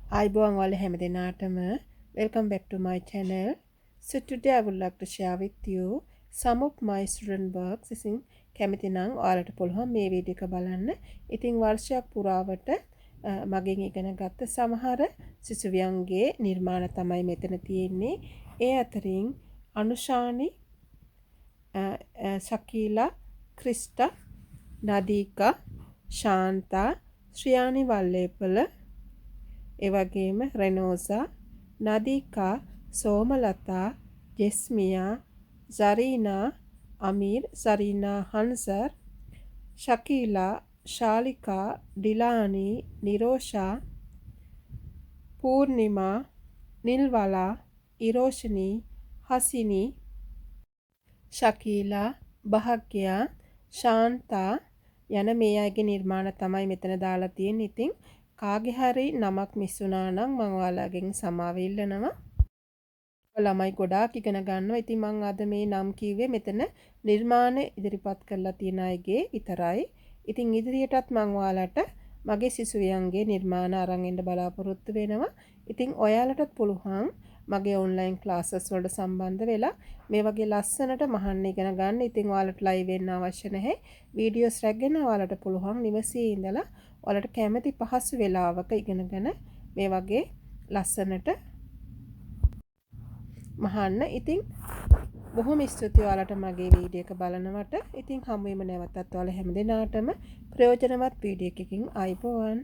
Ayubowan wala හැමදෙනාටම welcome back to my channel. So today I would like to share with you some of my student works. ඉතින් කැමති නම් ඔයාලට පුළුවන් මේ video එක බලන්න. ඉතින් වර්ෂයක් පුරාවට මගෙන් ඉගෙන ගත්ත සමහර සිසුවියන්ගේ නිර්මාණ තමයි මෙතන තියෙන්නේ. ඒ අතරින් අනුෂානි, ශකීලා, ක්‍රිස්ටා, නදීකා, ශාන්තා, ශ්‍රියානි වල්ලේපල, එවැගේම රෙනෝසා, නදීකා, සෝමලතා, ජෙස්මියා, සරීනා, අමීර්, සරීනා හන්සර්, ශකීලා, ශාලිකා, ඩිලානි, නිරෝෂා, පූර්ණිමා, නිල්වලා, ඉරෝෂනී, හසිනි, ශකීලා, භාග්‍යා, ශාන්තා යන මේ අයගේ නිර්මාණ තමයි මෙතන දාලා තියෙන්නේ. ඉතින් කාගේ හරි නමක් මිස් වුණා නම් මම ඔයාලගෙන් සමාව ඉල්ලනවා. ළමයි ගොඩාක් ඉගෙන ගන්නවා. ඉතින් මම අද මේ නම් කිව්වේ මෙතන නිර්මාණ ඉදිරිපත් කරලා තියෙන අයගේ විතරයි. ඉතින් ඉදිරියටත් මම ඔයාලට මගේ සිසුවියන්ගේ නිර්මාණ අරන් එන්න බලාපොරොත්තු වෙනවා. ඉතින් ඔයාලටත් පුළුවන් මගේ ඔන්ලයින් ක්ලාසස් වලට සම්බන්ධ වෙලා මේ වගේ ලස්සනට මහන්න ඉගෙන ගන්න. ඉතින් ඔයාලට ලයිව් වෙන්න අවශ්‍ය නැහැ. වීඩියෝස් රැගෙන ඔයාලට පුළුවන් නිවසේ ඉඳලා ඔයාලට කැමති පහසු වෙලාවක ඉගෙනගෙන මේ වගේ ලස්සනට මහන්න. ඉතින් බොහොම ස්තුතියි ඔයාලට මගේ වීඩියෝ එක බලනවට. ඉතින් හමු වෙමු නැවතත් ඔයාලා හැමදෙනාටම ප්‍රයෝජනවත් වීඩියෝ එකකින් ආයිබෝවන්.